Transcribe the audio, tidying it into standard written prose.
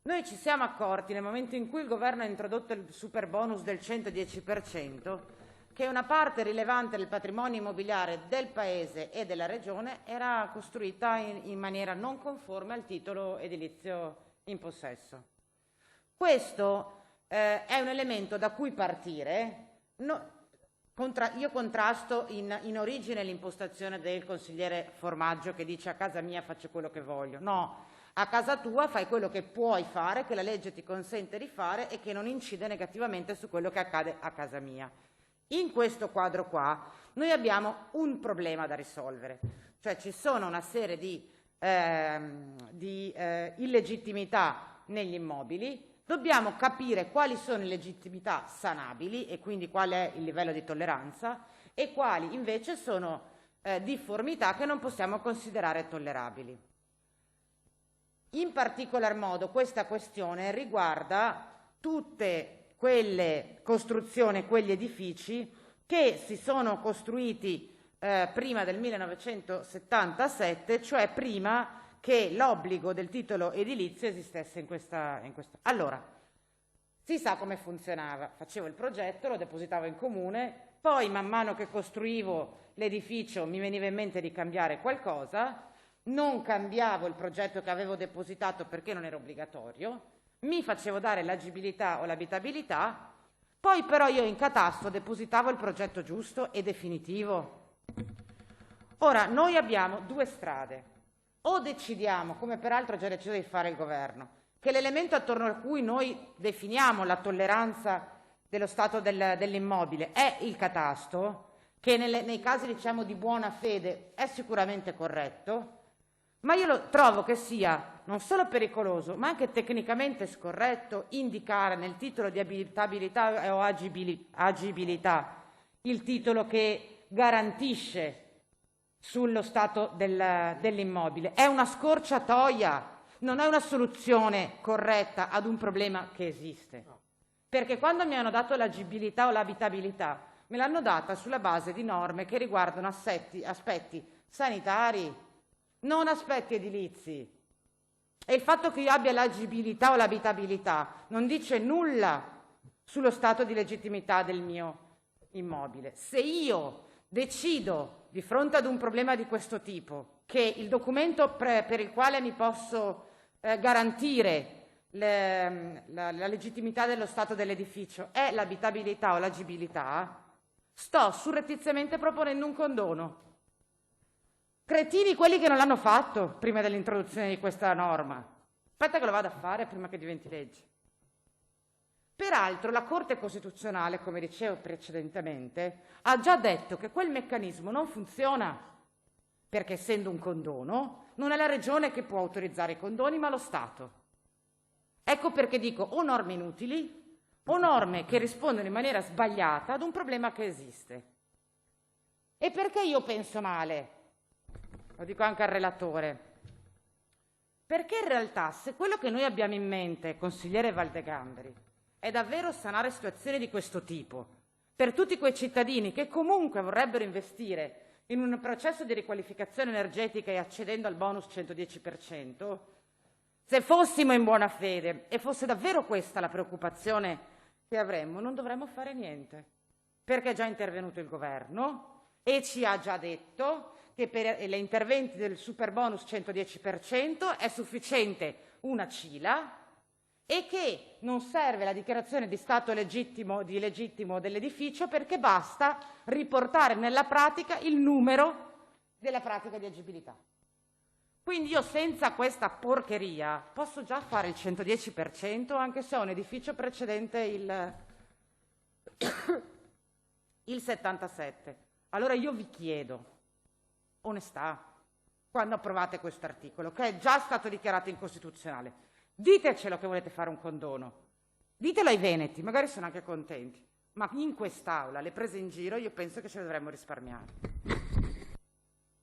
Noi ci siamo accorti nel momento in cui il governo ha introdotto il super bonus del 110%, che una parte rilevante del patrimonio immobiliare del Paese e della Regione era costruita in maniera non conforme al titolo edilizio in possesso. Questo è un elemento da cui partire. Io contrasto in origine l'impostazione del consigliere Formaggio che dice a casa mia faccio quello che voglio. No, a casa tua fai quello che puoi fare, che la legge ti consente di fare e che non incide negativamente su quello che accade a casa mia. In questo quadro qua noi abbiamo un problema da risolvere, cioè ci sono una serie di illegittimità negli immobili. Dobbiamo capire quali sono le legittimità sanabili e quindi qual è il livello di tolleranza e quali invece sono difformità che non possiamo considerare tollerabili. In particolar modo questa questione riguarda tutte quelle costruzioni, quegli edifici che si sono costruiti prima del 1977, cioè prima che l'obbligo del titolo edilizio esistesse in questa. Allora, si sa come funzionava. Facevo il progetto, lo depositavo in comune, poi man mano che costruivo l'edificio mi veniva in mente di cambiare qualcosa, non cambiavo il progetto che avevo depositato perché non era obbligatorio, mi facevo dare l'agibilità o l'abitabilità, poi però io in catasto depositavo il progetto giusto e definitivo. Ora, noi abbiamo due strade. O decidiamo, come peraltro ha già deciso di fare il governo, che l'elemento attorno a cui noi definiamo la tolleranza dello stato dell'immobile è il catasto, che nei casi diciamo di buona fede è sicuramente corretto, ma io trovo che sia non solo pericoloso, ma anche tecnicamente scorretto indicare nel titolo di abitabilità o agibilità il titolo che garantisce sullo stato dell'immobile. È una scorciatoia, non è una soluzione corretta ad un problema che esiste. Perché quando mi hanno dato l'agibilità o l'abitabilità, me l'hanno data sulla base di norme che riguardano aspetti sanitari, non aspetti edilizi. E il fatto che io abbia l'agibilità o l'abitabilità non dice nulla sullo stato di legittimità del mio immobile. Se io decido di fronte ad un problema di questo tipo che il documento per il quale mi posso garantire la legittimità dello stato dell'edificio è l'abitabilità o l'agibilità, sto surrettiziamente proponendo un condono. Cretini quelli che non l'hanno fatto prima dell'introduzione di questa norma. Aspetta che lo vado a fare prima che diventi legge. Peraltro la Corte Costituzionale, come dicevo precedentemente, ha già detto che quel meccanismo non funziona, perché essendo un condono non è la Regione che può autorizzare i condoni, ma lo Stato. Ecco perché dico o norme inutili o norme che rispondono in maniera sbagliata ad un problema che esiste. E perché io penso male? Lo dico anche al relatore. Perché in realtà se quello che noi abbiamo in mente, consigliere Valdegamberi, è davvero sanare situazioni di questo tipo per tutti quei cittadini che comunque vorrebbero investire in un processo di riqualificazione energetica e accedendo al bonus 110%, se fossimo in buona fede e fosse davvero questa la preoccupazione che avremmo, non dovremmo fare niente, perché è già intervenuto il governo e ci ha già detto che per gli interventi del super bonus 110% è sufficiente una CILA e che non serve la dichiarazione di stato legittimo dell'edificio perché basta riportare nella pratica il numero della pratica di agibilità. Quindi io senza questa porcheria posso già fare il 110% anche se ho un edificio precedente il 77. Allora io vi chiedo onestà quando approvate questo articolo che è già stato dichiarato incostituzionale. Ditecelo che volete fare un condono, ditelo ai veneti, magari sono anche contenti, ma in quest'Aula le prese in giro io penso che ce le dovremmo risparmiare.